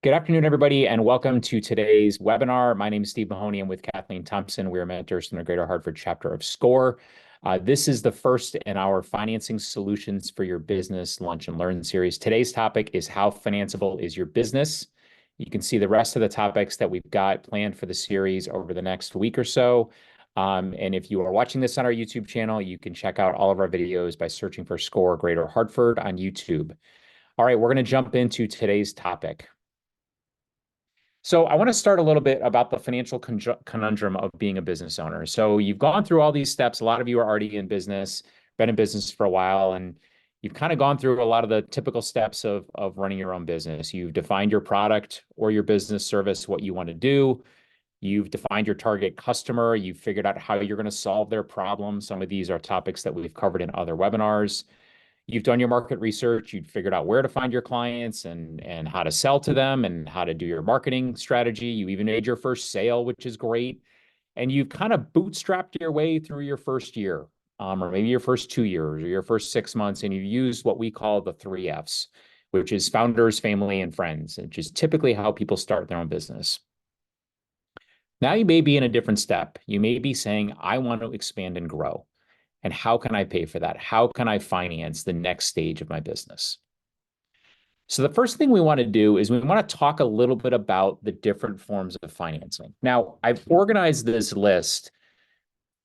Good afternoon, everybody, and welcome to today's webinar. My name is Steve Mahoney. I'm with Kathleen Thompson. We are mentors in the Greater Hartford chapter of SCORE. This is the first in our Financing Solutions for Your Business Lunch and Learn series. Today's topic is how financeable is your business. You can see the rest of the topics that we've got planned for the series over the next week or so. And if you are watching this on our YouTube channel, you can check out all of our videos by searching for SCORE Greater Hartford on YouTube. All right, we're going to jump into today's topic. So I want to start a little bit about the financial conundrum of being a business owner. So you've gone through all these steps. A lot of you are already in business, been in business for a while, and you've kind of gone through a lot of the typical steps of running your own business. You've defined your product or your business service, what you want to do. You've defined your target customer. You've figured out how you're going to solve their problems. Some of these are topics that we've covered in other webinars. You've done your market research, you've figured out where to find your clients and how to sell to them and how to do your marketing strategy. You even made your first sale, which is great. And you've kind of bootstrapped your way through your first year, or maybe your first 2 years or your first 6 months. And you've used what we call the 3 Fs, which is founders, family, and friends, which is typically how people start their own business. Now you may be in a different step. You may be saying, I want to expand and grow. And how can I pay for that? How can I finance the next stage of my business? So the first thing we want to do is we want to talk a little bit about the different forms of financing. Now, I've organized this list.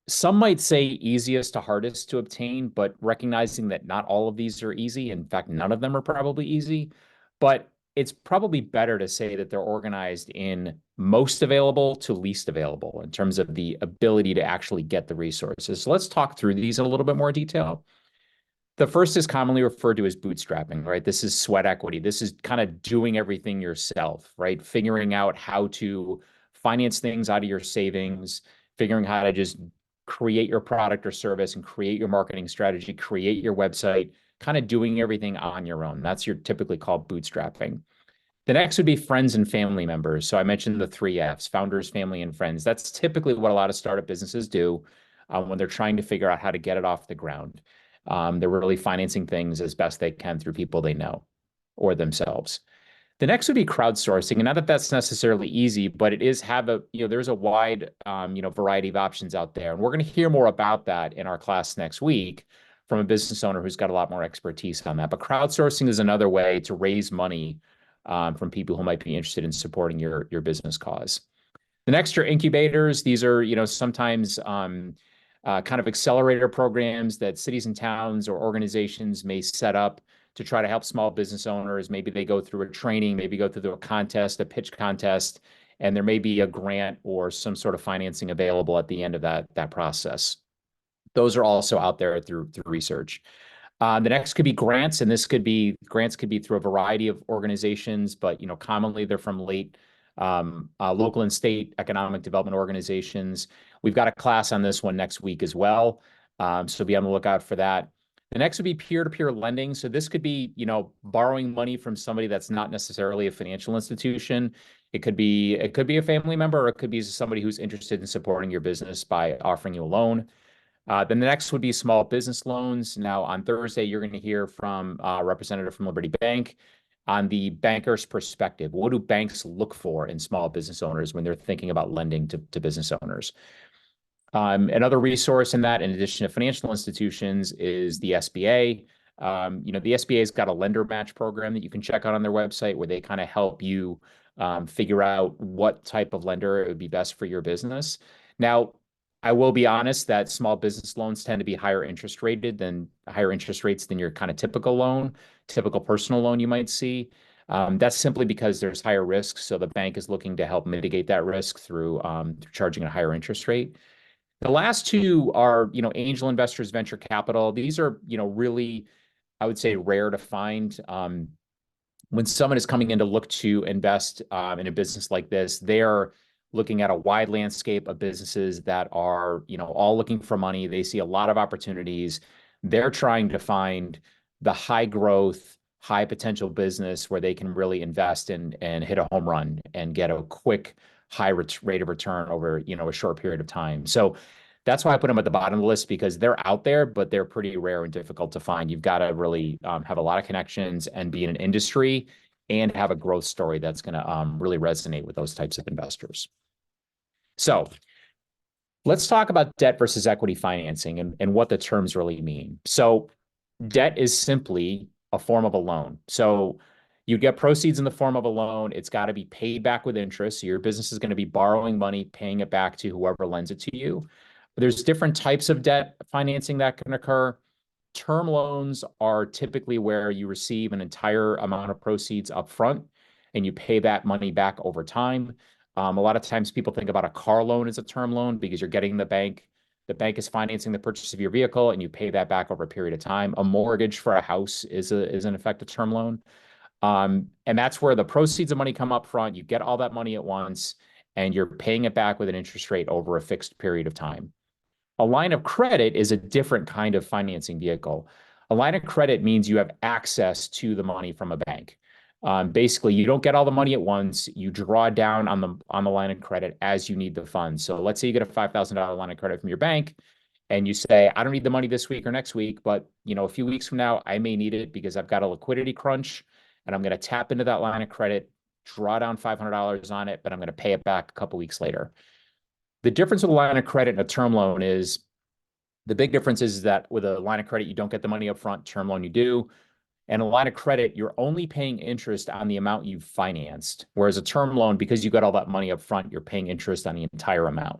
Some might say easiest to hardest to obtain, but recognizing that not all of these are easy. In fact, none of them are probably easy. But it's probably better to say that they're organized in most available to least available in terms of the ability to actually get the resources. So let's talk through these in a little bit more detail. The first is commonly referred to as bootstrapping, right? This is sweat equity. This is kind of doing everything yourself, right? Figuring out how to finance things out of your savings, figuring how to just create your product or service and create your marketing strategy, create your website, kind of doing everything on your own. That's typically called bootstrapping. The next would be friends and family members. So I mentioned the 3 Fs, founders, family, and friends. That's typically what a lot of startup businesses do when they're trying to figure out how to get it off the ground. They're really financing things as best they can through people they know or themselves. The next would be crowdsourcing. And not that that's necessarily easy, but it is there's a wide, variety of options out there. And we're going to hear more about that in our class next week from a business owner who's got a lot more expertise on that. But crowdsourcing is another way to raise money from people who might be interested in supporting your business cause. The next are incubators. These are, sometimes kind of accelerator programs that cities and towns or organizations may set up to try to help small business owners. Maybe they go through a training, maybe go through a contest, a pitch contest, and there may be a grant or some sort of financing available at the end of that process. Those are also out there through research. The next could be grants, and grants could be through a variety of organizations, but commonly they're from local and state economic development organizations. We've got a class on this one next week as well, so be on the lookout for that. The next would be peer-to-peer lending. So this could be borrowing money from somebody that's not necessarily a financial institution. It could be a family member, or it could be somebody who's interested in supporting your business by offering you a loan. Then the next would be small business loans. Now, on Thursday, you're going to hear from a representative from Liberty Bank on the banker's perspective. What do banks look for in small business owners when they're thinking about lending to business owners? Another resource in that, in addition to financial institutions, is the SBA. The SBA's got a lender match program that you can check out on their website where they kind of help you figure out what type of lender it would be best for your business. Now, I will be honest that small business loans tend to be higher interest rates than your kind of typical personal loan you might see. That's simply because there's higher risk. So the bank is looking to help mitigate that risk through charging a higher interest rate. The last two are, angel investors, venture capital. These are, really, I would say, rare to find. When someone is coming in to look to invest in a business like this, they're looking at a wide landscape of businesses that are, all looking for money. They see a lot of opportunities. They're trying to find the high growth, high potential business where they can really invest and hit a home run and get a quick, high rate of return over, a short period of time. So that's why I put them at the bottom of the list, because they're out there, but they're pretty rare and difficult to find. You've got to really have a lot of connections and be in an industry and have a growth story that's going to really resonate with those types of investors. So let's talk about debt versus equity financing and what the terms really mean. So debt is simply a form of a loan. So you get proceeds in the form of a loan. It's got to be paid back with interest. So your business is going to be borrowing money, paying it back to whoever lends it to you. There's different types of debt financing that can occur. Term loans are typically where you receive an entire amount of proceeds up front and you pay that money back over time. A lot of times people think about a car loan as a term loan because you're getting the bank is financing the purchase of your vehicle and you pay that back over a period of time. A mortgage for a house is in effect a term loan. And that's where the proceeds of money come up front. You get all that money at once and you're paying it back with an interest rate over a fixed period of time. A line of credit is a different kind of financing vehicle. A line of credit means you have access to the money from a bank. Basically, you don't get all the money at once. You draw down on the line of credit as you need the funds. So let's say you get a $5,000 line of credit from your bank and you say, I don't need the money this week or next week, but a few weeks from now, I may need it because I've got a liquidity crunch and I'm going to tap into that line of credit, draw down $500 on it, but I'm going to pay it back a couple weeks later. The difference with a line of credit and a term loan is the big difference is that with a line of credit, you don't get the money up front. Term loan, you do. And a line of credit, you're only paying interest on the amount you've financed. Whereas a term loan, because you got all that money up front, you're paying interest on the entire amount.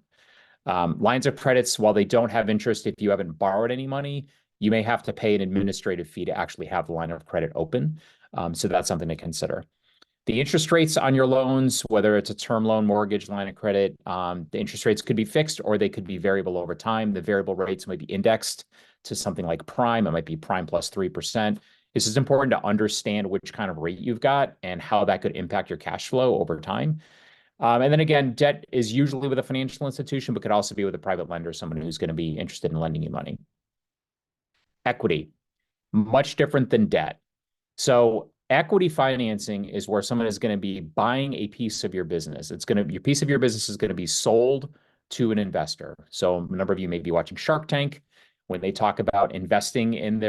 Lines of credits, while they don't have interest if you haven't borrowed any money, you may have to pay an administrative fee to actually have the line of credit open. So that's something to consider. The interest rates on your loans, whether it's a term loan, mortgage, line of credit, the interest rates could be fixed or they could be variable over time. The variable rates might be indexed to something like prime. It might be prime plus 3%. This is important to understand which kind of rate you've got and how that could impact your cash flow over time. And then again, debt is usually with a financial institution, but could also be with a private lender, someone who's going to be interested in lending you money. Equity, much different than debt. So equity financing is where someone is going to be buying a piece of your business. Your piece of your business is going to be sold to an investor. So a number of you may be watching Shark Tank. When they talk about investing in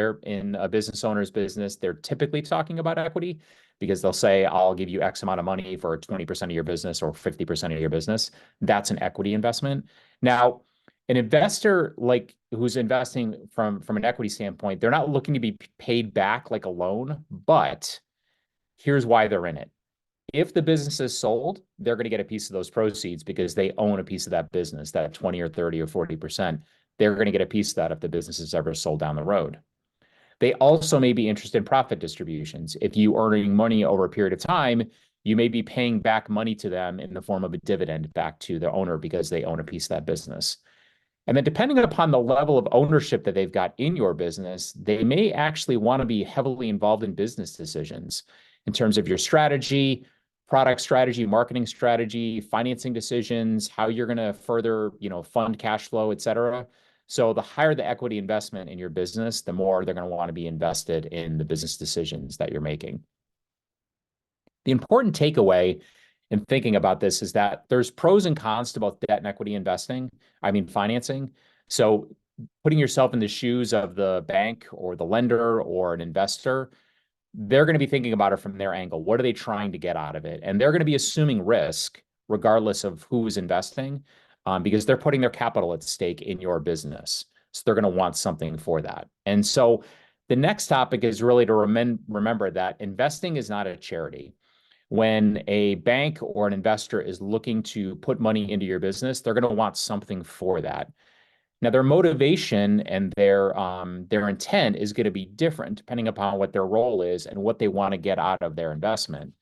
a business owner's business, they're typically talking about equity because they'll say, I'll give you X amount of money for 20% of your business or 50% of your business. That's an equity investment. Now, an investor who's investing from an equity standpoint, they're not looking to be paid back like a loan, but here's why they're in it. If the business is sold, they're going to get a piece of those proceeds because they own a piece of that business, that 20 or 30 or 40%. They're going to get a piece of that if the business is ever sold down the road. They also may be interested in profit distributions. If you are earning money over a period of time, you may be paying back money to them in the form of a dividend back to the owner because they own a piece of that business. And then depending upon the level of ownership that they've got in your business, they may actually want to be heavily involved in business decisions in terms of your strategy, product strategy, marketing strategy, financing decisions, how you're going to further, fund cash flow, et cetera. So the higher the equity investment in your business, the more they're going to want to be invested in the business decisions that you're making. The important takeaway in thinking about this is that there's pros and cons to both debt and equity financing. So putting yourself in the shoes of the bank or the lender or an investor, they're going to be thinking about it from their angle. What are they trying to get out of it? And they're going to be assuming risk regardless of who's investing because they're putting their capital at stake in your business. So they're going to want something for that. And so the next topic is really to remember that investing is not a charity. When a bank or an investor is looking to put money into your business, they're going to want something for that. Now, their motivation and their intent is going to be different depending upon what their role is and what they want to get out of their investment.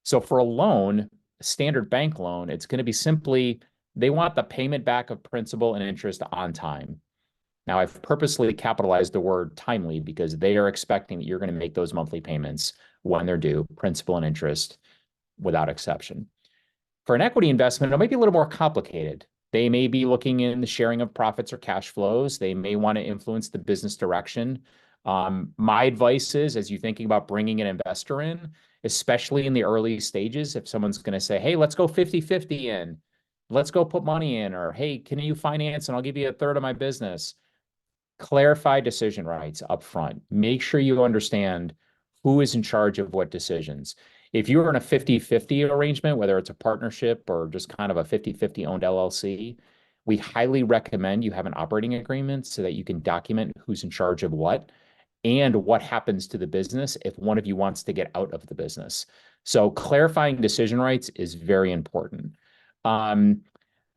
So for a loan, a standard bank loan, it's going to be simply they want the payment back of principal and interest on time. Now, I've purposely capitalized the word timely because they are expecting that you're going to make those monthly payments when they're due, principal and interest, without exception. For an equity investment, it might be a little more complicated. They may be looking in the sharing of profits or cash flows. They may want to influence the business direction. My advice is, as you're thinking about bringing an investor in, especially in the early stages, if someone's going to say, hey, let's go 50-50 in, let's go put money in, or hey, can you finance and I'll give you a third of my business. Clarify decision rights up front. Make sure you understand who is in charge of what decisions. If you're in a 50-50 arrangement, whether it's a partnership or just kind of a 50-50 owned LLC, we highly recommend you have an operating agreement so that you can document who's in charge of what and what happens to the business if one of you wants to get out of the business. So clarifying decision rights is very important.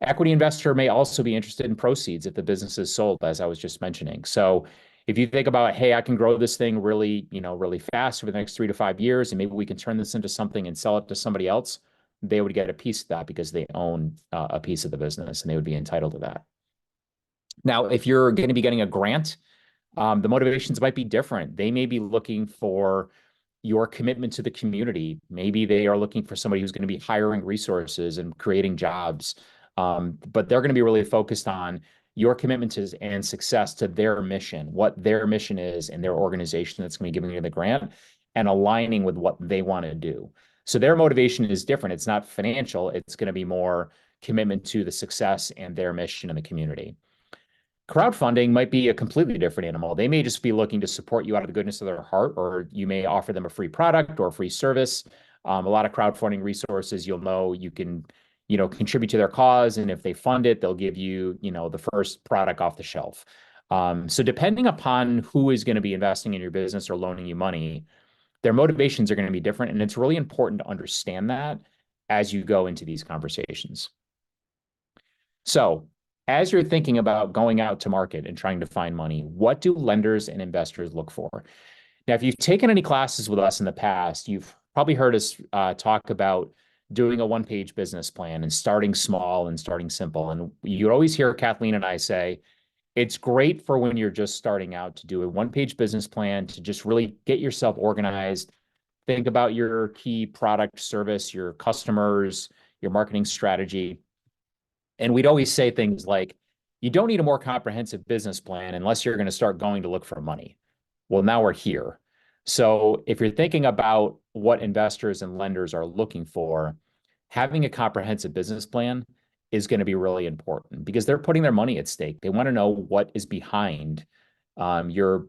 Equity investor may also be interested in proceeds if the business is sold, as I was just mentioning. So if you think about, hey, I can grow this thing really, really fast over the next 3 to 5 years, and maybe we can turn this into something and sell it to somebody else, they would get a piece of that because they own a piece of the business and they would be entitled to that. Now, if you're going to be getting a grant, the motivations might be different. They may be looking for your commitment to the community. Maybe they are looking for somebody who's going to be hiring resources and creating jobs. But they're going to be really focused on your commitment to and success to their mission, what their mission is in their organization that's going to be giving you the grant and aligning with what they want to do. So their motivation is different. It's not financial. It's going to be more commitment to the success and their mission in the community. Crowdfunding might be a completely different animal. They may just be looking to support you out of the goodness of their heart, or you may offer them a free product or a free service. A lot of crowdfunding resources, you can, contribute to their cause. And if they fund it, they'll give you, the first product off the shelf. So depending upon who is going to be investing in your business or loaning you money, their motivations are going to be different. And it's really important to understand that as you go into these conversations. So as you're thinking about going out to market and trying to find money, what do lenders and investors look for? Now, if you've taken any classes with us in the past, you've probably heard us talk about doing a one-page business plan and starting small and starting simple. And you always hear Kathleen and I say, it's great for when you're just starting out to do a one-page business plan to just really get yourself organized, think about your key product, service, your customers, your marketing strategy. And we'd always say things like, you don't need a more comprehensive business plan unless you're going to start going to look for money. Well, now we're here. So if you're thinking about what investors and lenders are looking for, having a comprehensive business plan is going to be really important because they're putting their money at stake. They want to know what is behind your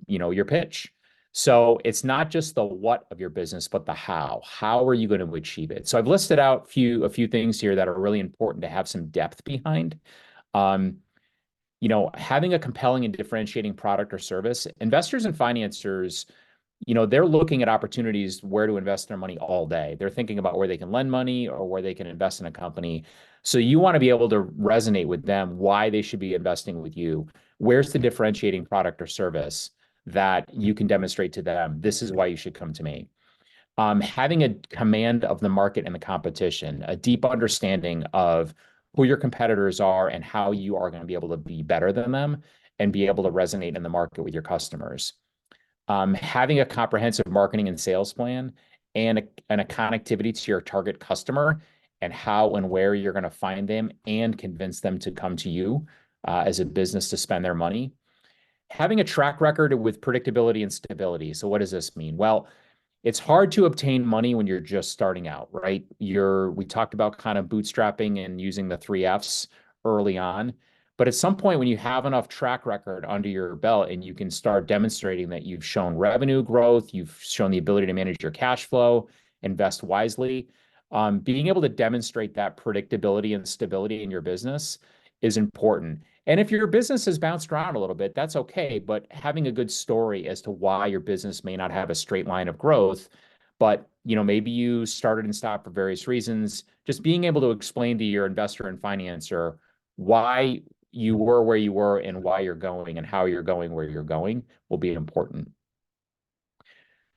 pitch. So it's not just the what of your business, but the how. How are you going to achieve it? So I've listed out a few things here that are really important to have some depth behind. Having a compelling and differentiating product or service. Investors and financiers, they're looking at opportunities where to invest their money all day. They're thinking about where they can lend money or where they can invest in a company. So you want to be able to resonate with them, why they should be investing with you. Where's the differentiating product or service that you can demonstrate to them? This is why you should come to me. Having a command of the market and the competition, a deep understanding of who your competitors are and how you are going to be able to be better than them and be able to resonate in the market with your customers. Having a comprehensive marketing and sales plan and a connectivity to your target customer and how and where you're going to find them and convince them to come to you as a business to spend their money. Having a track record with predictability and stability. So what does this mean? Well, it's hard to obtain money when you're just starting out, right? We talked about kind of bootstrapping and using the 3 Fs early on. But at some point, when you have enough track record under your belt and you can start demonstrating that you've shown revenue growth, you've shown the ability to manage your cash flow, invest wisely, being able to demonstrate that predictability and stability in your business is important. And if your business has bounced around a little bit, that's okay. But having a good story as to why your business may not have a straight line of growth, but maybe you started and stopped for various reasons, just being able to explain to your investor and financer why you were where you were and why you're going and how you're going where you're going will be important.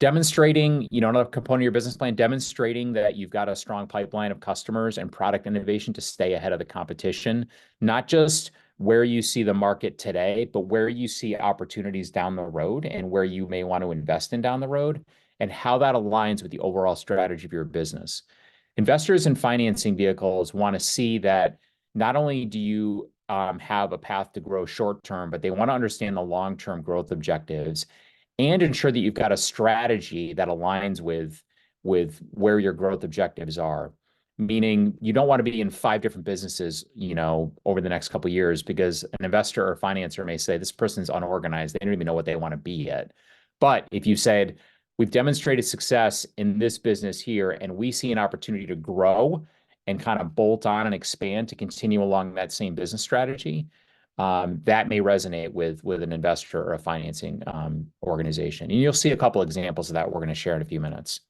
Demonstrating, another component of your business plan, demonstrating that you've got a strong pipeline of customers and product innovation to stay ahead of the competition, not just where you see the market today, but where you see opportunities down the road and where you may want to invest in down the road and how that aligns with the overall strategy of your business. Investors and financing vehicles want to see that not only do you have a path to grow short term, but they want to understand the long-term growth objectives and ensure that you've got a strategy that aligns with where your growth objectives are. Meaning you don't want to be in 5 different businesses, over the next couple of years, because an investor or financer may say this person's unorganized. They don't even know what they want to be yet. But if you said, We've demonstrated success in this business here, and we see an opportunity to grow and kind of bolt on and expand to continue along that same business strategy. That may resonate with an investor or a financing organization. And you'll see a couple examples of that we're going to share in a few minutes.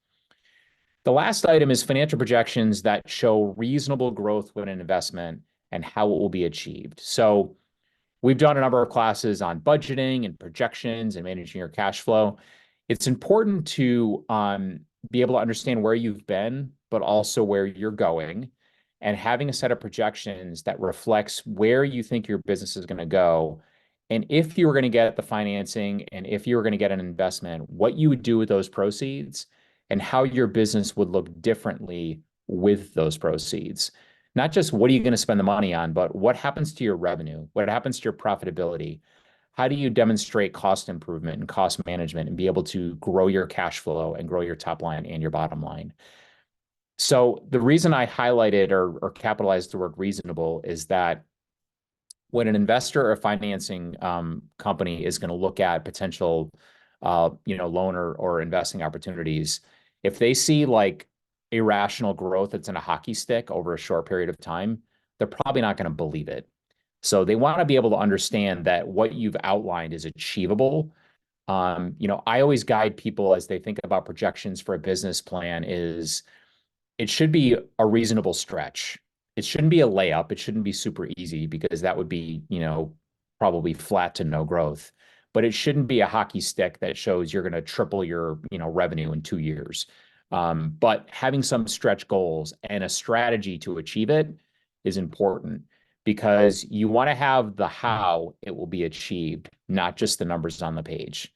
The last item is financial projections that show reasonable growth with an investment and how it will be achieved. So we've done a number of classes on budgeting and projections and managing your cash flow. It's important to be able to understand where you've been, but also where you're going, and having a set of projections that reflects where you think your business is going to go. And if you were going to get the financing and if you were going to get an investment, what you would do with those proceeds and how your business would look differently with those proceeds. Not just what are you going to spend the money on, but what happens to your revenue? What happens to your profitability? How do you demonstrate cost improvement and cost management and be able to grow your cash flow and grow your top line and your bottom line? So the reason I highlighted or capitalized the word reasonable is that when an investor or a financing company is going to look at potential loan or investing opportunities, if they see like irrational growth that's in a hockey stick over a short period of time, they're probably not going to believe it. So they want to be able to understand that what you've outlined is achievable. I always guide people as they think about projections for a business plan is it should be a reasonable stretch. It shouldn't be a layup. It shouldn't be super easy because that would be, probably flat to no growth. But it shouldn't be a hockey stick that shows you're going to triple your, revenue in 2 years. But having some stretch goals and a strategy to achieve it is important because you want to have the how it will be achieved, not just the numbers on the page.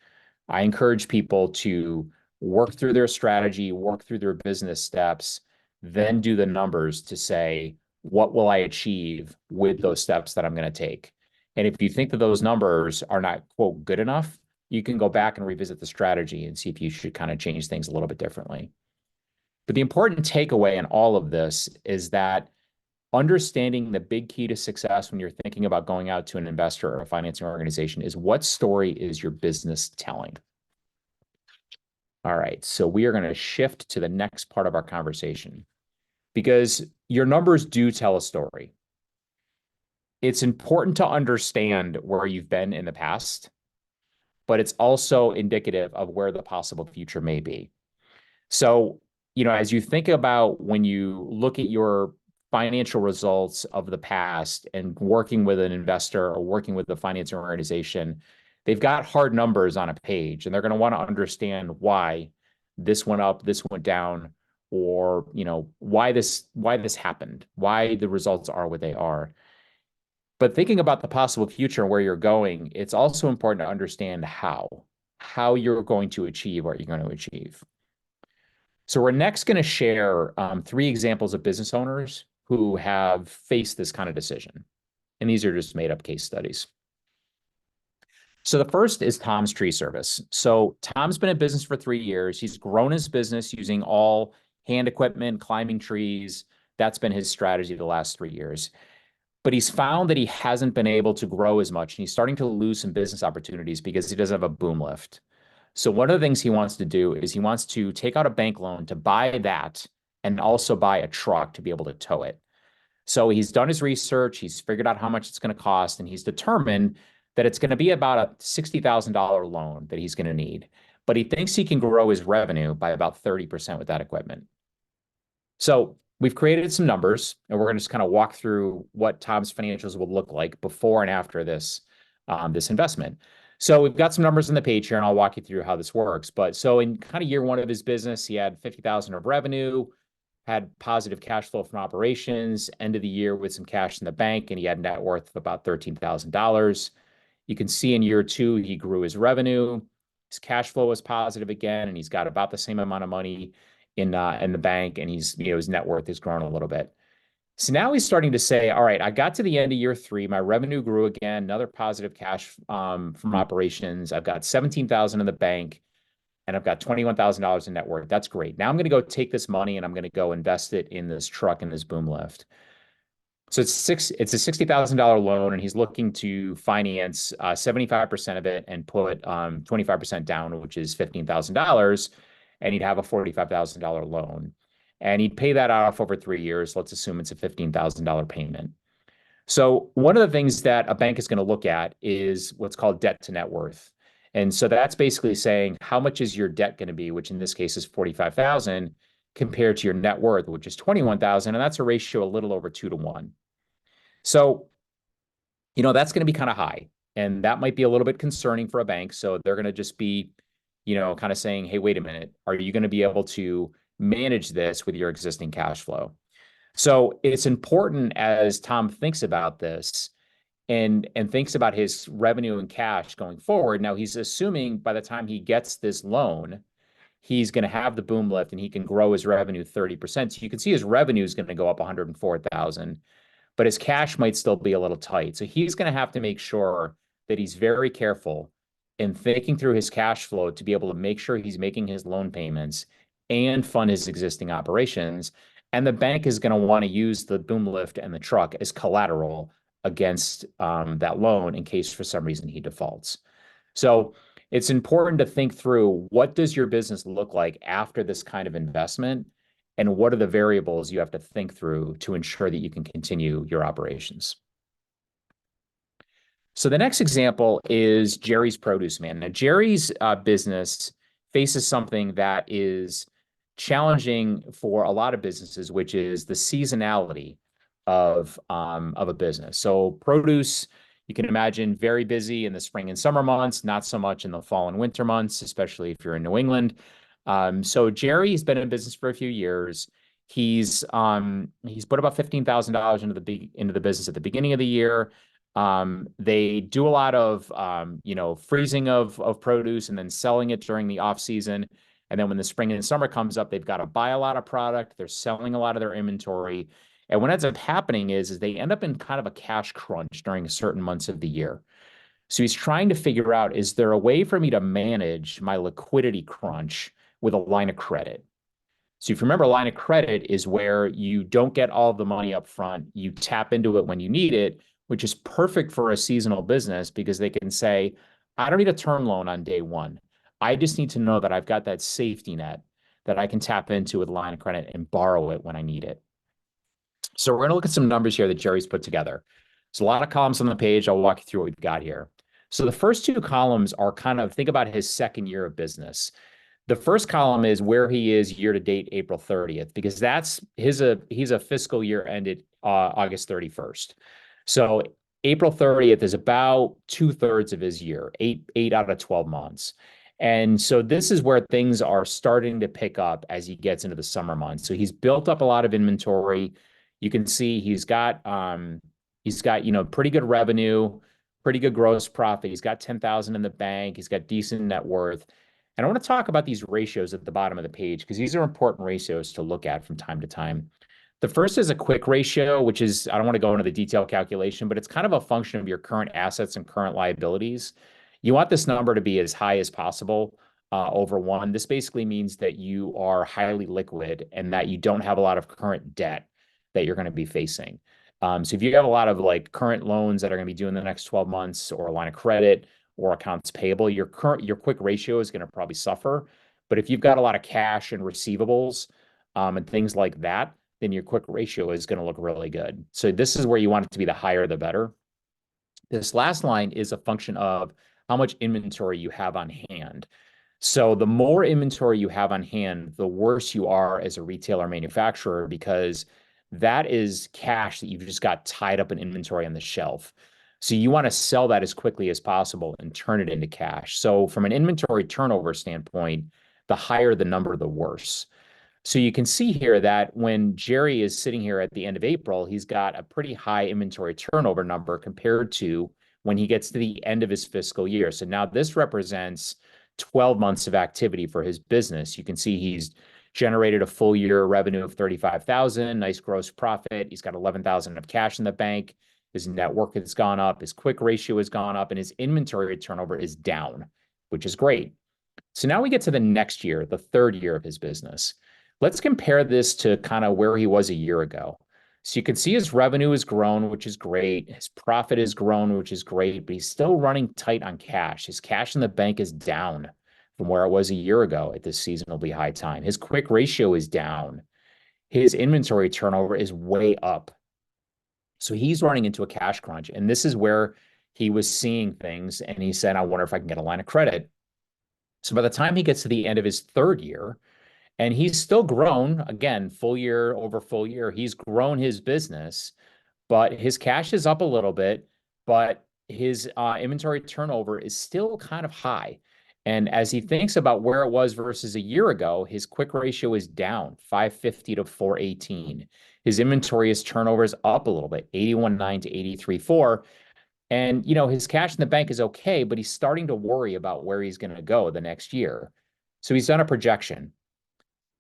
I encourage people to work through their strategy, work through their business steps, then do the numbers to say, what will I achieve with those steps that I'm going to take? And if you think that those numbers are not, quote, good enough, you can go back and revisit the strategy and see if you should kind of change things a little bit differently. But the important takeaway in all of this is that understanding the big key to success when you're thinking about going out to an investor or a financing organization is what story is your business telling? All right, so we are going to shift to the next part of our conversation because your numbers do tell a story. It's important to understand where you've been in the past, but it's also indicative of where the possible future may be. So, as you think about when you look at your financial results of the past and working with an investor or working with the financing organization, they've got hard numbers on a page and they're going to want to understand why this went up, this went down, or, why this happened, why the results are what they are. But thinking about the possible future and where you're going, it's also important to understand how you're going to achieve what you're going to achieve. So we're next going to share 3 examples of business owners who have faced this kind of decision. And these are just made up case studies. So the first is Tom's Tree Service. So Tom's been in business for 3 years. He's grown his business using all hand equipment, climbing trees. That's been his strategy the last 3 years. But he's found that he hasn't been able to grow as much, and he's starting to lose some business opportunities because he doesn't have a boom lift. So one of the things he wants to do is he wants to take out a bank loan to buy that and also buy a truck to be able to tow it. So he's done his research, he's figured out how much it's going to cost, and he's determined that it's going to be about a $60,000 loan that he's going to need. But he thinks he can grow his revenue by about 30% with that equipment. So we've created some numbers, and we're going to just kind of walk through what Tom's financials would look like before and after this investment. So we've got some numbers on the page here, and I'll walk you through how this works. But so in kind of year 1 of his business, he had $50,000 of revenue, had positive cash flow from operations, end of the year with some cash in the bank, and he had net worth of about $13,000. You can see in year 2, he grew his revenue. His cash flow was positive again, and he's got about the same amount of money in the bank, and his net worth has grown a little bit. So now he's starting to say, all right, I got to the end of year 3, my revenue grew again, another positive cash from operations. I've got $17,000 in the bank, and I've got $21,000 in net worth. That's great. Now I'm going to go take this money and I'm going to go invest it in this truck and this boom lift. So it's a $60,000 loan, and he's looking to finance 75% of it and put 25% down, which is $15,000, and he'd have a $45,000 loan. And he'd pay that off over 3 years. Let's assume it's a $15,000 payment. So one of the things that a bank is going to look at is what's called debt to net worth. And so that's basically saying how much is your debt going to be, which in this case is 45,000 compared to your net worth, which is 21,000, and that's a ratio a little over 2 to 1. So, that's going to be kind of high, and that might be a little bit concerning for a bank. So they're going to just be, kind of saying, hey, wait a minute, are you going to be able to manage this with your existing cash flow? So it's important as Tom thinks about this and thinks about his revenue and cash going forward. Now he's assuming by the time he gets this loan, he's going to have the boom lift and he can grow his revenue 30%. So you can see his revenue is going to go up 104,000, but his cash might still be a little tight. So he's going to have to make sure that he's very careful in thinking through his cash flow to be able to make sure he's making his loan payments and fund his existing operations. And the bank is going to want to use the boom lift and the truck as collateral against that loan in case for some reason he defaults. So it's important to think through, what does your business look like after this kind of investment? And what are the variables you have to think through to ensure that you can continue your operations? So the next example is Jerry's Produce Man. Now, Jerry's business faces something that is challenging for a lot of businesses, which is the seasonality of a business. So produce, you can imagine, very busy in the spring and summer months, not so much in the fall and winter months, especially if you're in New England. So Jerry's been in business for a few years. He's put about $15,000 into the business at the beginning of the year. They do a lot of freezing of produce and then selling it during the off season. And then when the spring and summer comes up, they've got to buy a lot of product. They're selling a lot of their inventory. And what ends up happening is they end up in kind of a cash crunch during certain months of the year. So he's trying to figure out, is there a way for me to manage my liquidity crunch with a line of credit? So if you remember, a line of credit is where you don't get all the money up front. You tap into it when you need it, which is perfect for a seasonal business because they can say, I don't need a term loan on day one. I just need to know that I've got that safety net that I can tap into with a line of credit and borrow it when I need it. So we're going to look at some numbers here that Jerry's put together. There's a lot of columns on the page. I'll walk you through what we've got here. So the first two columns are kind of, think about his second year of business. The first column is where he is year to date, April 30th, because that's he's a fiscal year ended August 31st. So April 30th is about 2/3 of his year, eight out of 12 months. And so this is where things are starting to pick up as he gets into the summer months. So he's built up a lot of inventory. You can see he's got pretty good revenue, pretty good gross profit. He's got 10,000 in the bank. He's got decent net worth. And I want to talk about these ratios at the bottom of the page because these are important ratios to look at from time to time. The first is a quick ratio, which is, I don't want to go into the detailed calculation, but it's kind of a function of your current assets and current liabilities. You want this number to be as high as possible over 1. This basically means that you are highly liquid and that you don't have a lot of current debt that you're going to be facing. So if you have a lot of current loans that are going to be due in the next 12 months or a line of credit or accounts payable, your quick ratio is going to probably suffer. But if you've got a lot of cash and receivables and things like that, then your quick ratio is going to look really good. So this is where you want it to be, the higher, the better. This last line is a function of how much inventory you have on hand. So the more inventory you have on hand, the worse you are as a retailer manufacturer, because that is cash that you've just got tied up in inventory on the shelf. So you want to sell that as quickly as possible and turn it into cash. So from an inventory turnover standpoint, the higher the number, the worse. So you can see here that when Jerry is sitting here at the end of April, he's got a pretty high inventory turnover number compared to when he gets to the end of his fiscal year. So now this represents 12 months of activity for his business. You can see he's generated a full year revenue of 35,000, nice gross profit. He's got 11,000 of cash in the bank. His net worth has gone up, his quick ratio has gone up, and his inventory turnover is down, which is great. So now we get to the next year, the third year of his business. Let's compare this to kind of where he was a year ago. So you can see his revenue has grown, which is great. His profit has grown, which is great, but he's still running tight on cash. His cash in the bank is down from where it was a year ago at this seasonally high time. His quick ratio is down. His inventory turnover is way up. So he's running into a cash crunch. And this is where he was seeing things. And he said, I wonder if I can get a line of credit. So by the time he gets to the end of his third year, and he's still grown, again, full year over full year, he's grown his business, but his cash is up a little bit, but his inventory turnover is still kind of high. And as he thinks about where it was versus a year ago, his quick ratio is down 550 to 418. His inventory, his turnover is up a little bit, 81.9 to 83.4. And, his cash in the bank is okay, but he's starting to worry about where he's going to go the next year. So he's done a projection.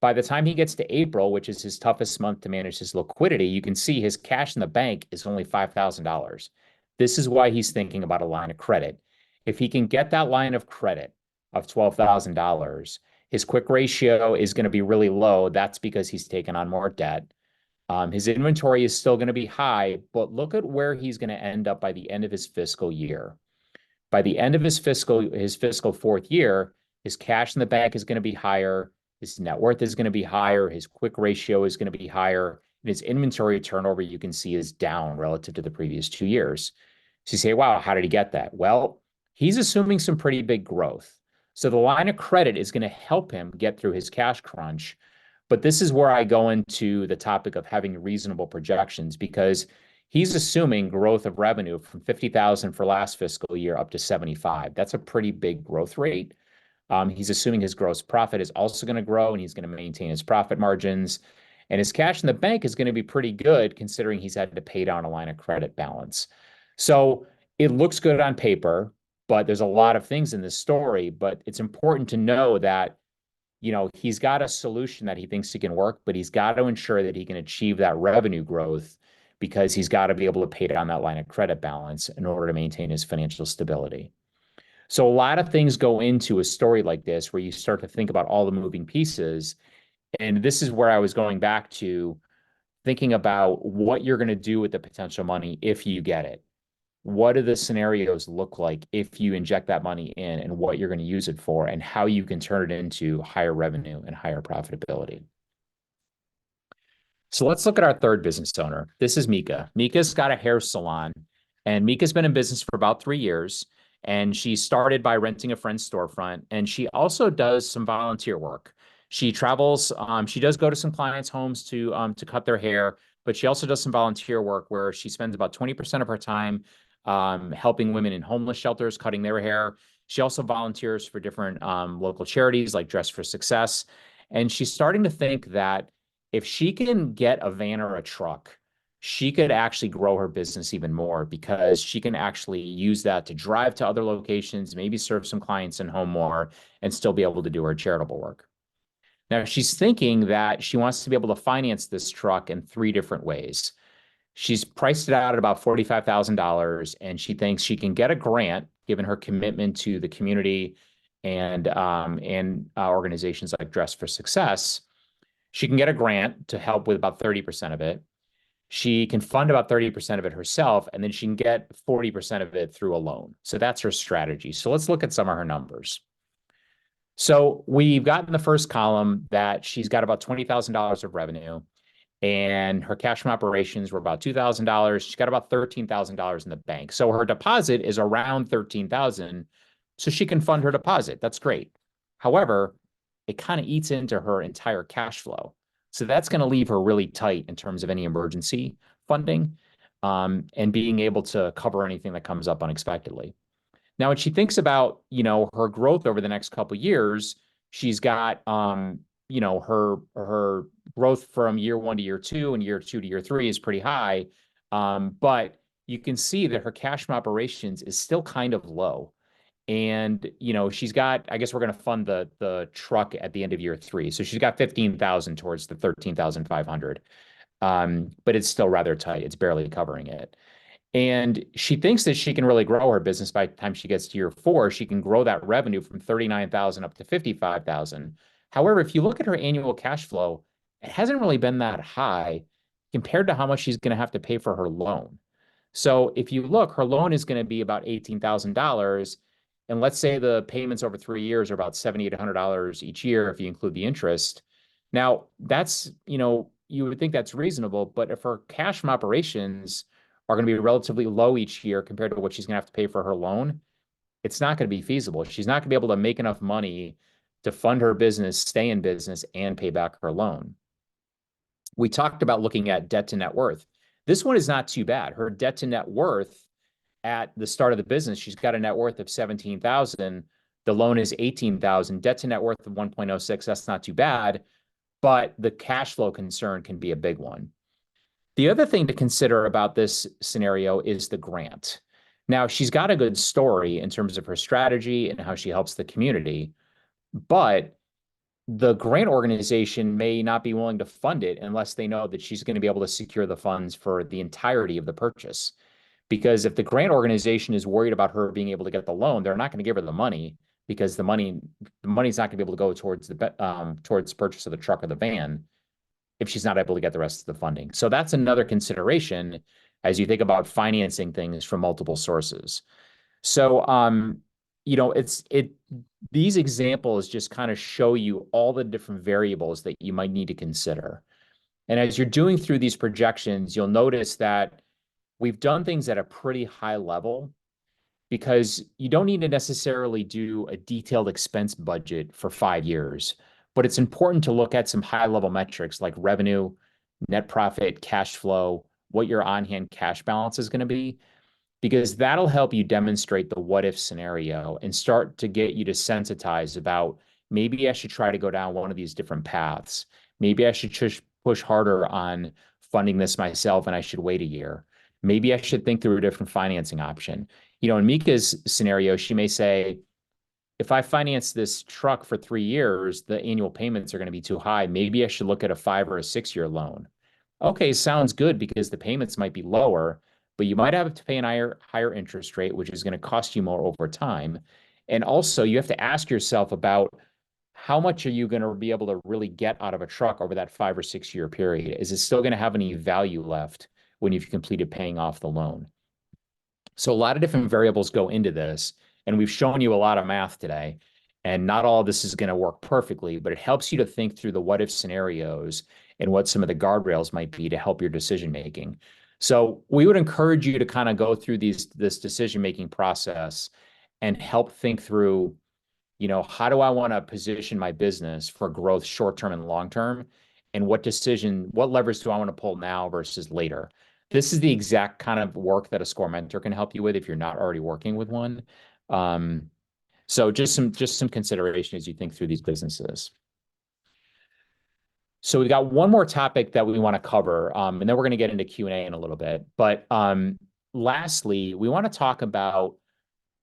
By the time he gets to April, which is his toughest month to manage his liquidity, you can see his cash in the bank is only $5,000. This is why he's thinking about a line of credit. If he can get that line of credit of $12,000, his quick ratio is going to be really low. That's because he's taken on more debt. His inventory is still going to be high, but look at where he's going to end up by the end of his fiscal year. By the end of his fiscal fourth year, his cash in the bank is going to be higher. His net worth is going to be higher. His quick ratio is going to be higher. And his inventory turnover, you can see, is down relative to the previous 2 years. So you say, wow, how did he get that? Well, he's assuming some pretty big growth. So the line of credit is going to help him get through his cash crunch. But this is where I go into the topic of having reasonable projections, because he's assuming growth of revenue from 50,000 for last fiscal year up to 75. That's a pretty big growth rate. He's assuming his gross profit is also going to grow, and he's going to maintain his profit margins. And his cash in the bank is going to be pretty good, considering he's had to pay down a line of credit balance. So it looks good on paper, but there's a lot of things in this story. But it's important to know that, he's got a solution that he thinks he can work, but he's got to ensure that he can achieve that revenue growth, because he's got to be able to pay down that line of credit balance in order to maintain his financial stability. So a lot of things go into a story like this, where you start to think about all the moving pieces. And this is where I was going back to thinking about what you're going to do with the potential money if you get it. What do the scenarios look like if you inject that money in, and what you're going to use it for, and how you can turn it into higher revenue and higher profitability. So let's look at our third business owner. This is Mika. Mika's got a hair salon, and Mika's been in business for about 3 years. And she started by renting a friend's storefront, and she also does some volunteer work. She travels. She does go to some clients' homes to cut their hair, but she also does some volunteer work where she spends about 20% of her time helping women in homeless shelters cutting their hair. She also volunteers for different local charities like Dress for Success. And she's starting to think that if she can get a van or a truck, she could actually grow her business even more, because she can actually use that to drive to other locations, maybe serve some clients in home more, and still be able to do her charitable work. Now, she's thinking that she wants to be able to finance this truck in 3 different ways. She's priced it out at about $45,000, and she thinks she can get a grant, given her commitment to the community and organizations like Dress for Success. She can get a grant to help with about 30% of it. She can fund about 30% of it herself, and then she can get 40% of it through a loan. So that's her strategy. So let's look at some of her numbers. So we've got in the first column that she's got about $20,000 of revenue, and her cash from operations were about $2,000. She's got about $13,000 in the bank. So her deposit is around $13,000. So she can fund her deposit. That's great. However, it kind of eats into her entire cash flow. So that's going to leave her really tight in terms of any emergency funding, and being able to cover anything that comes up unexpectedly. Now, when she thinks about, her growth over the next couple of years, she's got, her growth from year 1 to year 2 and year 2 to year 3 is pretty high. But you can see that her cash from operations is still kind of low. And, she's got, I guess we're going to fund the truck at the end of year 3. So she's got 15,000 towards the 13,500. But it's still rather tight. It's barely covering it. And she thinks that she can really grow her business by the time she gets to year 4. She can grow that revenue from 39,000 up to 55,000. However, if you look at her annual cash flow, it hasn't really been that high, compared to how much she's going to have to pay for her loan. So if you look, her loan is going to be about $18,000. And let's say the payments over 3 years are about $7,800 each year if you include the interest. Now, that's, you would think that's reasonable, but if her cash from operations are going to be relatively low each year compared to what she's going to have to pay for her loan, it's not going to be feasible. She's not going to be able to make enough money to fund her business, stay in business, and pay back her loan. We talked about looking at debt to net worth. This one is not too bad. Her debt to net worth at the start of the business, she's got a net worth of 17,000. The loan is 18,000. Debt to net worth of 1.06. That's not too bad, but the cash flow concern can be a big one. The other thing to consider about this scenario is the grant. Now, she's got a good story in terms of her strategy and how she helps the community, but the grant organization may not be willing to fund it unless they know that she's going to be able to secure the funds for the entirety of the purchase. Because if the grant organization is worried about her being able to get the loan, they're not going to give her the money because the money's not going to be able to go towards the purchase of the truck or the van if she's not able to get the rest of the funding. So that's another consideration as you think about financing things from multiple sources. So, these examples just kind of show you all the different variables that you might need to consider. And as you're doing through these projections, you'll notice that we've done things at a pretty high level because you don't need to necessarily do a detailed expense budget for 5 years, but it's important to look at some high-level metrics like revenue, net profit, cash flow, what your on-hand cash balance is going to be, because that'll help you demonstrate the what-if scenario and start to get you to sensitize about maybe I should try to go down one of these different paths. Maybe I should push harder on funding this myself and I should wait a year. Maybe I should think through a different financing option. In Mika's scenario, she may say, if I finance this truck for 3 years, the annual payments are going to be too high. Maybe I should look at a 5 or a 6 year loan. Okay, sounds good because the payments might be lower, but you might have to pay an higher interest rate, which is going to cost you more over time. And also, you have to ask yourself about how much are you going to be able to really get out of a truck over that 5 or 6 year period? Is it still going to have any value left when you've completed paying off the loan? So a lot of different variables go into this, and we've shown you a lot of math today, and not all of this is going to work perfectly, but it helps you to think through the what-if scenarios and what some of the guardrails might be to help your decision-making. So we would encourage you to kind of go through this decision-making process and help think through, how do I want to position my business for growth short-term and long-term? And what levers do I want to pull now versus later? This is the exact kind of work that a SCORE mentor can help you with if you're not already working with one. So just some consideration as you think through these businesses. So we got one more topic that we want to cover, and then we're going to get into Q&A in a little bit. But lastly, we want to talk about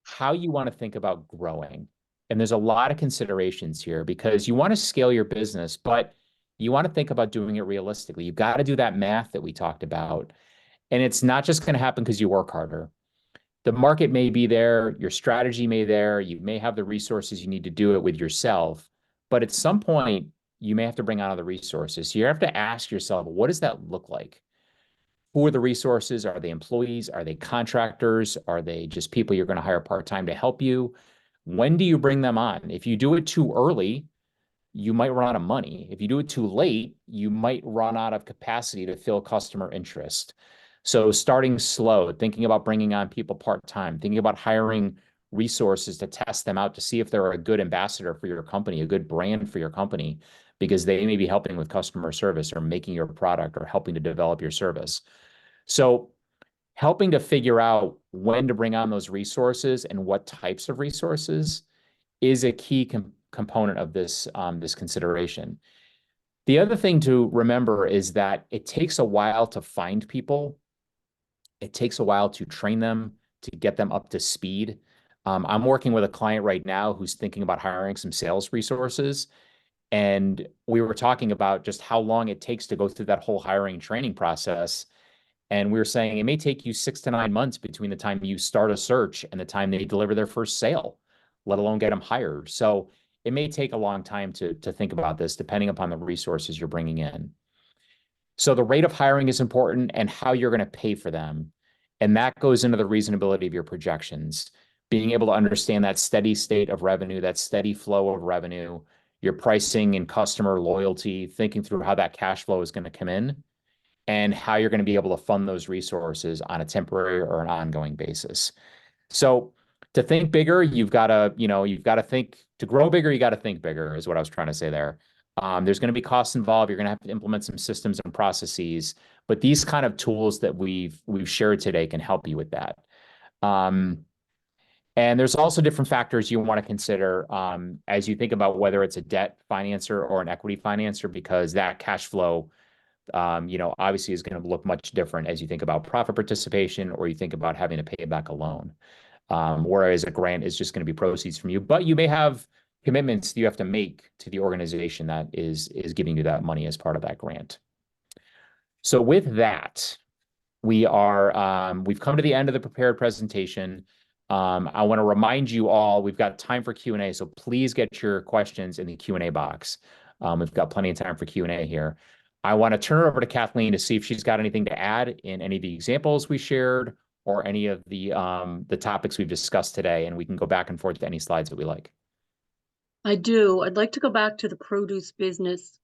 how you want to think about growing. And there's a lot of considerations here because you want to scale your business, but you want to think about doing it realistically. You've got to do that math that we talked about. And it's not just going to happen because you work harder. The market may be there, your strategy may be there, you may have the resources you need to do it with yourself, but at some point, you may have to bring on other resources. So you have to ask yourself, what does that look like? Who are the resources? Are they employees? Are they contractors? Are they just people you're going to hire part-time to help you? When do you bring them on? If you do it too early, you might run out of money. If you do it too late, you might run out of capacity to fill customer interest. So starting slow, thinking about bringing on people part-time, thinking about hiring resources to test them out to see if they're a good ambassador for your company, a good brand for your company, because they may be helping with customer service or making your product or helping to develop your service. So helping to figure out when to bring on those resources and what types of resources is a key component of this consideration. The other thing to remember is that it takes a while to find people. It takes a while to train them, to get them up to speed. I'm working with a client right now who's thinking about hiring some sales resources. And we were talking about just how long it takes to go through that whole hiring and training process. And we were saying it may take you 6 to 9 months between the time you start a search and the time they deliver their first sale, let alone get them hired. So it may take a long time to think about this, depending upon the resources you're bringing in. So the rate of hiring is important and how you're going to pay for them. And that goes into the reasonability of your projections. Being able to understand that steady state of revenue, that steady flow of revenue, your pricing and customer loyalty, thinking through how that cash flow is going to come in and how you're going to be able to fund those resources on a temporary or an ongoing basis. So to think bigger, you've got to think to grow bigger, you got to think bigger is what I was trying to say there. There's going to be costs involved. You're going to have to implement some systems and processes, but these kind of tools that we've shared today can help you with that. And there's also different factors you want to consider as you think about whether it's a debt financer or an equity financer, because that cash flow, obviously is going to look much different as you think about profit participation or you think about having to pay back a loan. Whereas a grant is just going to be proceeds from you, but you may have commitments that you have to make to the organization that is giving you that money as part of that grant. So with that, we've come to the end of the prepared presentation. I want to remind you all, we've got time for Q&A, so please get your questions in the Q&A box. We've got plenty of time for Q&A here. I want to turn it over to Kathleen to see if she's got anything to add in any of the examples we shared or any of the topics we've discussed today, and we can go back and forth to any slides that we like. I do. I'd like to go back to the produce business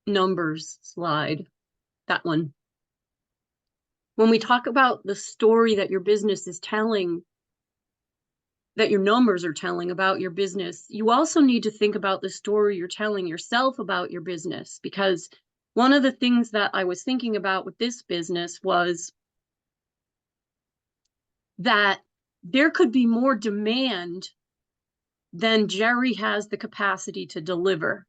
numbers slide, that one. When we talk about the story that your business is telling, that your numbers are telling about your business, you also need to think about the story you're telling yourself about your business, because one of the things that I was thinking about with this business was that there could be more demand than Jerry has the capacity to deliver.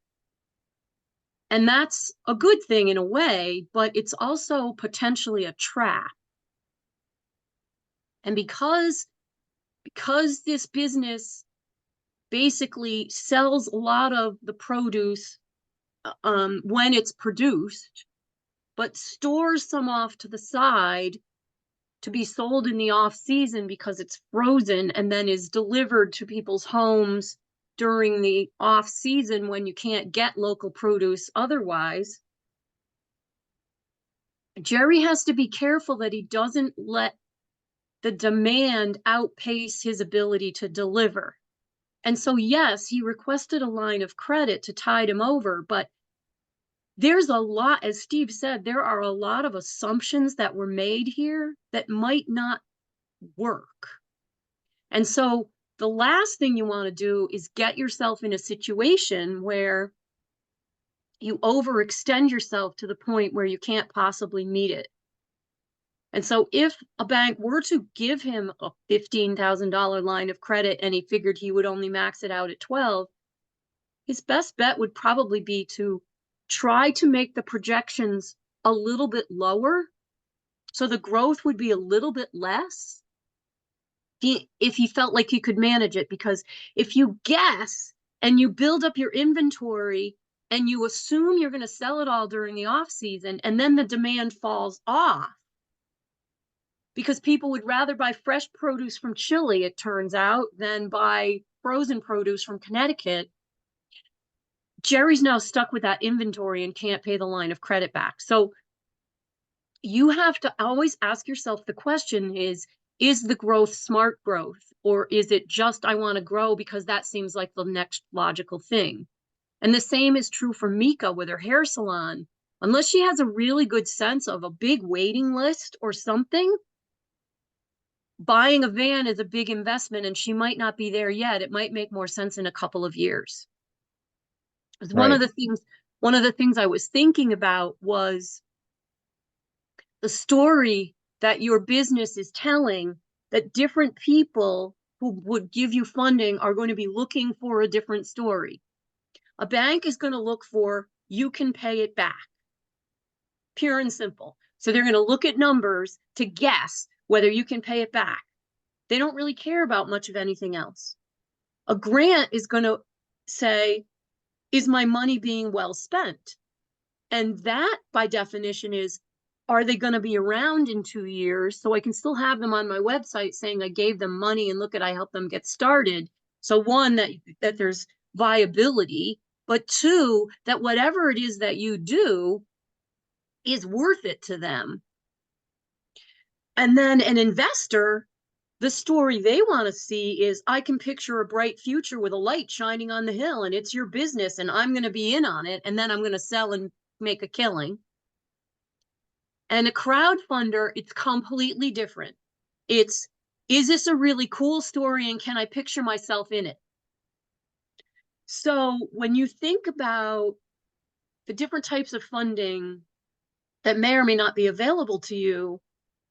And that's a good thing in a way, but it's also potentially a trap. And because this business basically sells a lot of the produce when it's produced, but stores some off to the side to be sold in the off season because it's frozen and then is delivered to people's homes during the off season when you can't get local produce otherwise, Jerry has to be careful that he doesn't let the demand outpace his ability to deliver. And so, yes, he requested a line of credit to tide him over, but there's a lot, as Steve said, there are a lot of assumptions that were made here that might not work. And so the last thing you want to do is get yourself in a situation where you overextend yourself to the point where you can't possibly meet it. And so if a bank were to give him a $15,000 line of credit and he figured he would only max it out at 12, his best bet would probably be to try to make the projections a little bit lower, so the growth would be a little bit less if he felt like he could manage it. Because if you guess and you build up your inventory and you assume you're going to sell it all during the off season, and then the demand falls off because people would rather buy fresh produce from Chile, it turns out, than buy frozen produce from Connecticut, Jerry's now stuck with that inventory and can't pay the line of credit back. So you have to always ask yourself the question is the growth smart growth, or is it just I want to grow because that seems like the next logical thing? And the same is true for Mika with her hair salon. Unless she has a really good sense of a big waiting list or something, buying a van is a big investment and she might not be there yet. It might make more sense in a couple of years. Right. One of the things I was thinking about was the story that your business is telling, that different people who would give you funding are going to be looking for a different story. A bank is going to look for, you can pay it back. Pure and simple. So they're going to look at numbers to guess whether you can pay it back. They don't really care about much of anything else. A grant is going to say, is my money being well spent? And that, by definition, is, are they going to be around in 2 years so I can still have them on my website saying I gave them money and look at, I helped them get started. So one, that there's viability, but two, that whatever it is that you do, is worth it to them. And then an investor, the story they want to see is, I can picture a bright future with a light shining on the hill, and it's your business, and I'm going to be in on it, and then I'm going to sell and make a killing. And a crowdfunder, it's completely different. It's, is this a really cool story, and can I picture myself in it? So when you think about the different types of funding that may or may not be available to you,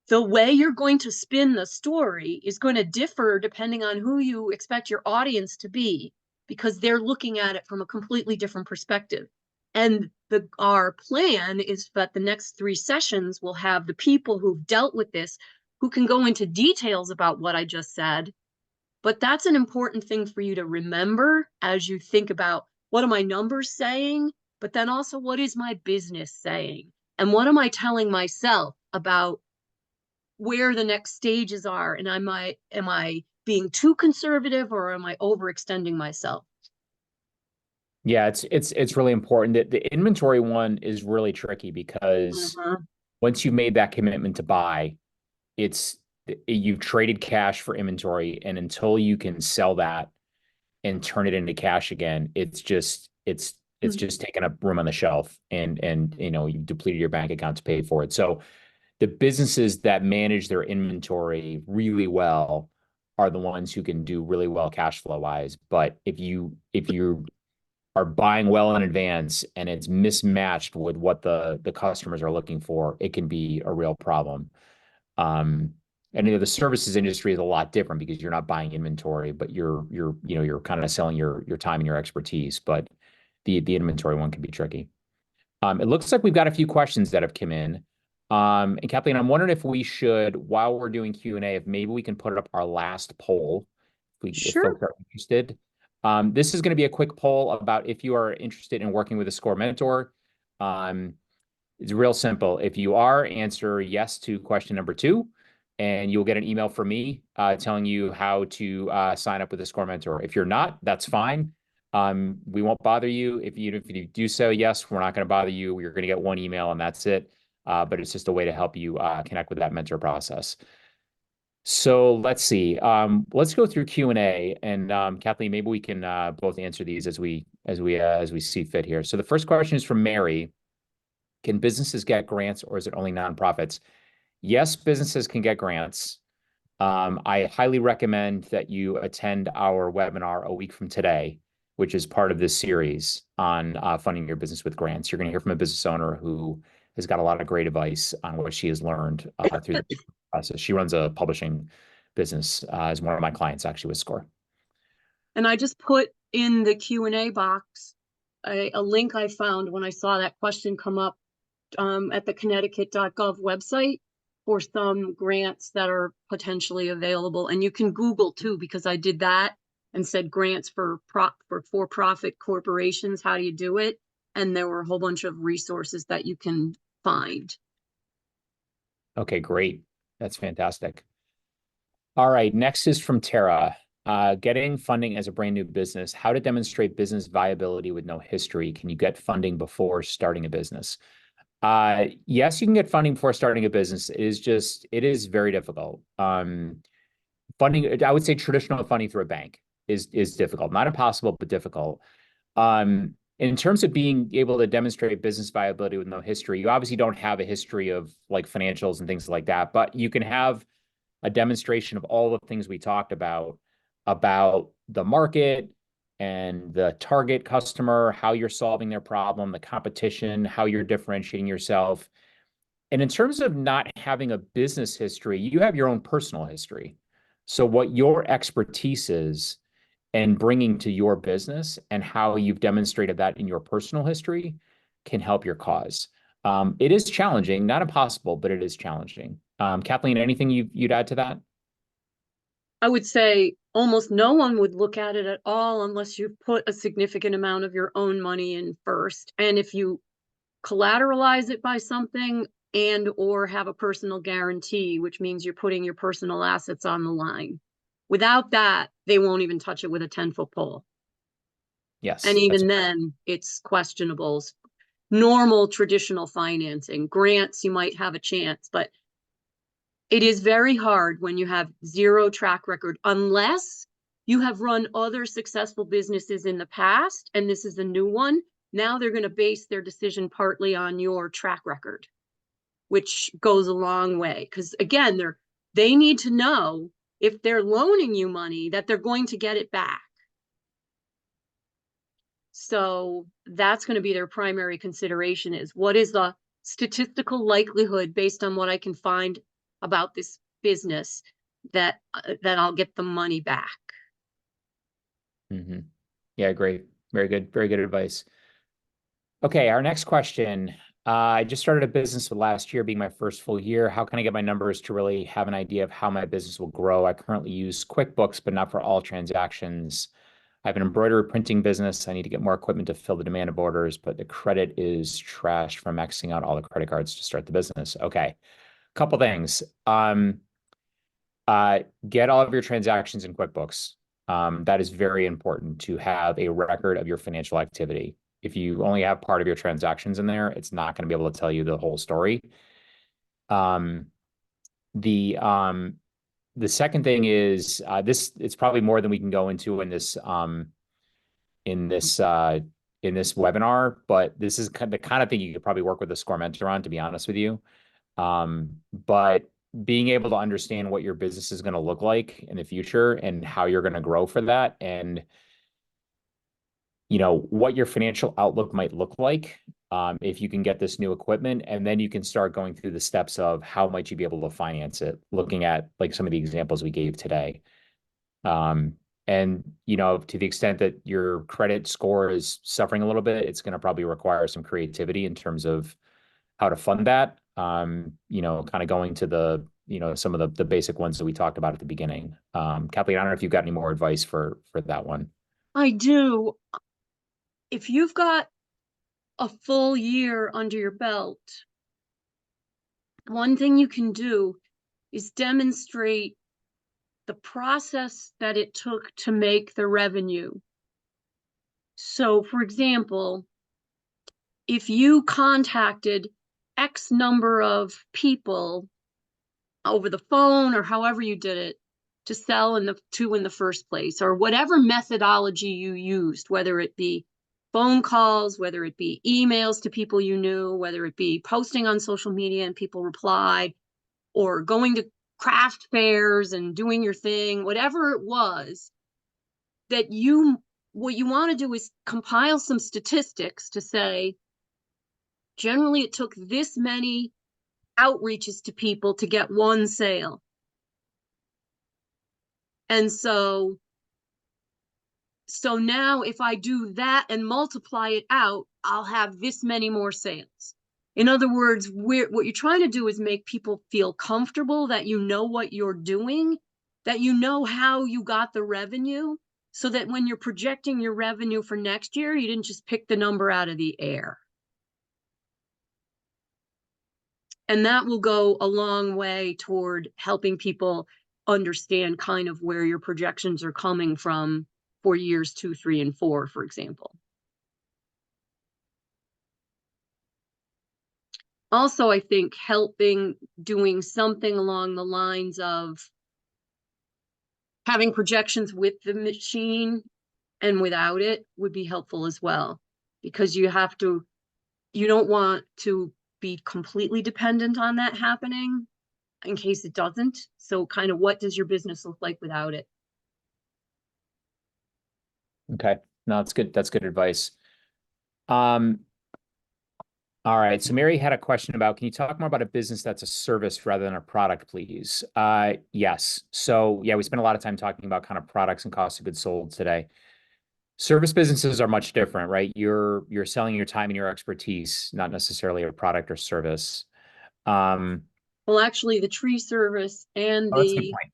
the way you're going to spin the story is going to differ depending on who you expect your audience to be, because they're looking at it from a completely different perspective. And our plan is that the next 3 sessions will have the people who've dealt with this, who can go into details about what I just said. But that's an important thing for you to remember as you think about, what are my numbers saying? But then also, what is my business saying? And what am I telling myself about where the next stages are? And am I being too conservative, or am I overextending myself? Yeah, it's really important. That the inventory one is really tricky because once you've made that commitment to buy, it's you've traded cash for inventory, and until you can sell that and turn it into cash again, it's just taking up room on the shelf, and you've depleted your bank account to pay for it. So the businesses that manage their inventory really well are the ones who can do really well cash flow wise. But if you are buying well in advance and it's mismatched with what the customers are looking for, it can be a real problem. And the services industry is a lot different because you're not buying inventory, but you're kind of selling your time and your expertise. But the inventory one can be tricky. It looks like we've got a few questions that have come in. And Kathleen, I'm wondering if we should, while we're doing Q&A, if maybe we can put up our last poll, if Sure. folks are interested. This is going to be a quick poll about if you are interested in working with a SCORE mentor. It's real simple. If you are, answer yes to question number 2, and you'll get an email from me telling you how to sign up with a SCORE mentor. If you're not, that's fine. We won't bother you. If you do so, yes, we're not going to bother you. You're going to get one email and that's it. But it's just a way to help you connect with that mentor process. So let's see. Let's go through Q&A, and Kathleen, maybe we can both answer these as we see fit here. So the first question is from Mary. Can businesses get grants, or is it only nonprofits? Yes, businesses can get grants. I highly recommend that you attend our webinar a week from today, which is part of this series on funding your business with grants. You're going to hear from a business owner who has got a lot of great advice on what she has learned through the process. She runs a publishing business as one of my clients, actually, with SCORE. And I just put in the Q&A box a link I found when I saw that question come up at the connecticut.gov website for some grants that are potentially available. And you can Google too, because I did that and said grants for for-profit corporations, how do you do it? And there were a whole bunch of resources that you can find. Okay, great. That's fantastic. All right, next is from Tara. Getting funding as a brand new business, how to demonstrate business viability with no history. Can you get funding before starting a business? Yes, you can get funding before starting a business. It is very difficult. Funding, I would say traditional funding through a bank is difficult, not impossible, but difficult. In terms of being able to demonstrate business viability with no history, you obviously don't have a history of like financials and things like that, but you can have a demonstration of all the things we talked about the market and the target customer, how you're solving their problem, the competition, how you're differentiating yourself. And in terms of not having a business history, you have your own personal history. So what your expertise is and bringing to your business and how you've demonstrated that in your personal history can help your cause. It is challenging, not impossible, but it is challenging. Kathleen, anything you'd add to that? I would say almost no one would look at it at all unless you put a significant amount of your own money in first. And if you collateralize it by something and or have a personal guarantee, which means you're putting your personal assets on the line. Without that, they won't even touch it with a 10-foot pole. Yes. And even then, it's questionable. normal traditional financing. Grants, you might have a chance, but it is very hard when you have zero track record, unless you have run other successful businesses in the past, and this is a new one. Now they're going to base their decision partly on your track record, which goes a long way. Because again, they need to know if they're loaning you money that they're going to get it back. So that's going to be their primary consideration, is what is the statistical likelihood based on what I can find about this business that I'll get the money back. Mm-hmm. Yeah, great. Very good. Very good advice. Okay, our next question. I just started a business with last year being my first full year. How can I get my numbers to really have an idea of how my business will grow? I currently use QuickBooks, but not for all transactions. I have an embroidery printing business. I need to get more equipment to fill the demand of orders, but the credit is trashed from maxing out all the credit cards to start the business. Okay, couple things. Get all of your transactions in QuickBooks. That is very important to have a record of your financial activity. If you only have part of your transactions in there, it's not going to be able to tell you the whole story. The second thing is it's probably more than we can go into in this webinar, but this is the kind of thing you could probably work with a SCORE mentor on, to be honest with you. But being able to understand what your business is going to look like in the future and how you're going to grow for that, and what your financial outlook might look like if you can get this new equipment, and then you can start going through the steps of how might you be able to finance it, looking at like some of the examples we gave today. And to the extent that your credit score is suffering a little bit, it's going to probably require some creativity in terms of how to fund that. Kind of going to some of the basic ones that we talked about at the beginning. Kathleen, I don't know if you've got any more advice for that one. I do. If you've got a full year under your belt, one thing you can do is demonstrate the process that it took to make the revenue. So, for example, if you contacted X number of people over the phone or however you did it to sell in the first place, or whatever methodology you used, whether it be phone calls, whether it be emails to people you knew, whether it be posting on social media and people replied, or going to craft fairs and doing your thing, whatever it was, what you want to do is compile some statistics to say, generally it took this many outreaches to people to get one sale. And so now if I do that and multiply it out, I'll have this many more sales. In other words, what you're trying to do is make people feel comfortable that you know what you're doing, that you know how you got the revenue, so that when you're projecting your revenue for next year, you didn't just pick the number out of the air. And that will go a long way toward helping people understand kind of where your projections are coming from for years 2, 3, and 4, for example. Also, I think doing something along the lines of having projections with the machine and without it would be helpful as well, because you don't want to be completely dependent on that happening in case it doesn't. So kind of what does your business look like without it? Okay. No, that's good. That's good advice. All right. So Mary had a question about, can you talk more about a business that's a service rather than a product, please? Yes. So yeah, we spent a lot of time talking about kind of products and cost of goods sold today. Service businesses are much different, right? You're selling your time and your expertise, not necessarily a product or service. Well, actually, the tree service and That's a good point.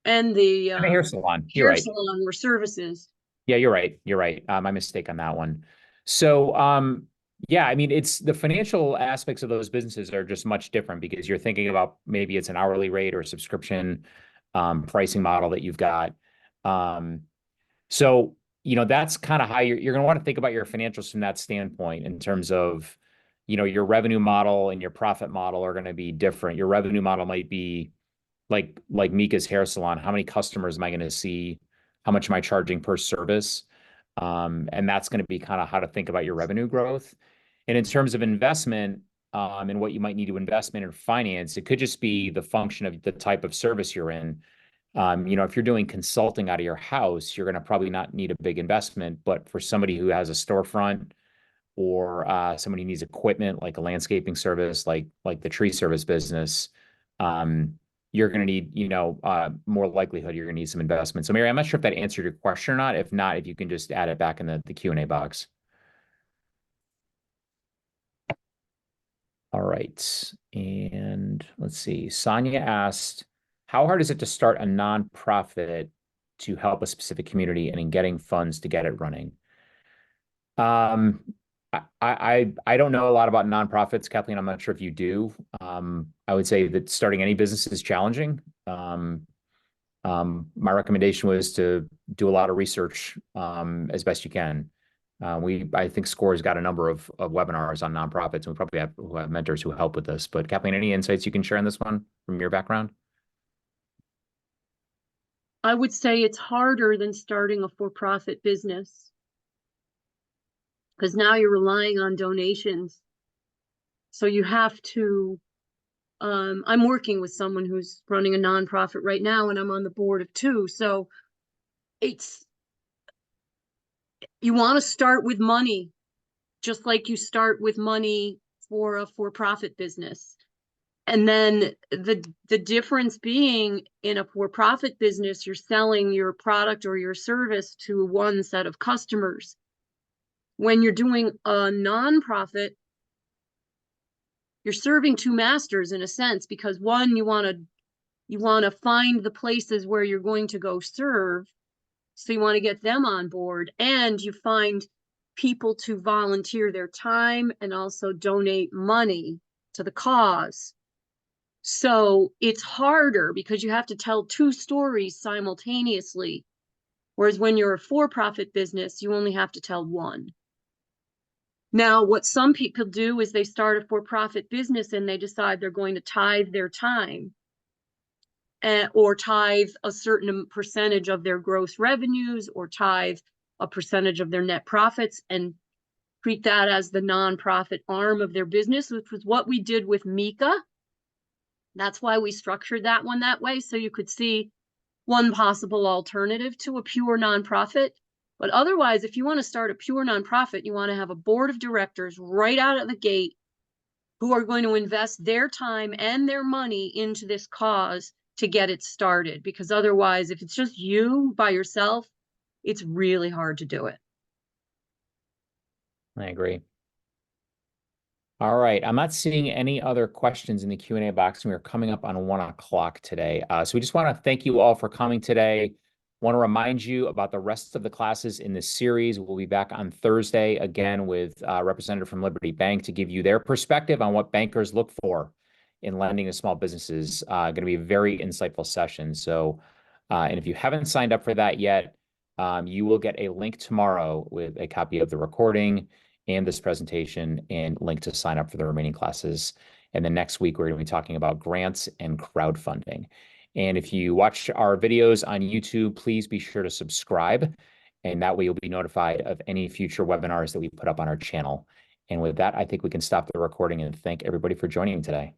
And the hair salon. You're hair right. salon were services. Yeah, you're right. You're right. My mistake on that one. So, yeah, I mean, it's the financial aspects of those businesses are just much different, because you're thinking about maybe it's an hourly rate or a subscription pricing model that you've got. So that's kind of how you're going to want to think about your financials from that standpoint in terms of, your revenue model and your profit model are going to be different. Your revenue model might be like Mika's hair salon. How many customers am I going to see? How much am I charging per service? And that's going to be kind of how to think about your revenue growth. And in terms of investment, and what you might need to invest in or finance, it could just be the function of the type of service you're in. If you're doing consulting out of your house, you're going to probably not need a big investment. But for somebody who has a storefront or somebody who needs equipment like a landscaping service, like the tree service business, you're going to need, more likelihood you're going to need some investment. So, Mary, I'm not sure if that answered your question or not. If not, if you can just add it back in the Q&A box. All right. And let's see. Sonia asked, how hard is it to start a nonprofit to help a specific community and in getting funds to get it running? I don't know a lot about nonprofits, Kathleen. I'm not sure if you do. I would say that starting any business is challenging. My recommendation was to do a lot of research as best you can. I think SCORE's got a number of webinars on nonprofits, and we probably have mentors who help with this. But Kathleen, any insights you can share on this one from your background? I would say it's harder than starting a for-profit business, because now you're relying on donations. So you have to, I'm working with someone who's running a nonprofit right now, and I'm on the board of two. So you want to start with money, just like you start with money for a for-profit business. And then the difference being, in a for-profit business, you're selling your product or your service to one set of customers. When you're doing a nonprofit, you're serving two masters in a sense, because one, you want to find the places where you're going to go serve. So you want to get them on board, and you find people to volunteer their time and also donate money to the cause. So it's harder because you have to tell two stories simultaneously. Whereas when you're a for-profit business, you only have to tell one. Now, what some people do is they start a for-profit business and they decide they're going to tithe their time, or tithe a certain percentage of their gross revenues, or tithe a percentage of their net profits, and treat that as the nonprofit arm of their business, which was what we did with Mika. That's why we structured that one that way, so you could see one possible alternative to a pure nonprofit. But otherwise, if you want to start a pure nonprofit, you want to have a board of directors right out of the gate who are going to invest their time and their money into this cause to get it started. Because otherwise, if it's just you by yourself, it's really hard to do it. I agree. All right. I'm not seeing any other questions in the Q&A box. We are coming up on 1 o'clock today. So we just want to thank you all for coming today. Want to remind you about the rest of the classes in this series. We'll be back on Thursday again with a representative from Liberty Bank to give you their perspective on what bankers look for in lending to small businesses. Going to be a very insightful session. So, and if you haven't signed up for that yet, you will get a link tomorrow with a copy of the recording and this presentation and link to sign up for the remaining classes. And then next week, we're going to be talking about grants and crowdfunding. And if you watch our videos on YouTube, please be sure to subscribe. And that way you'll be notified of any future webinars that we put up on our channel. And with that, I think we can stop the recording and thank everybody for joining today.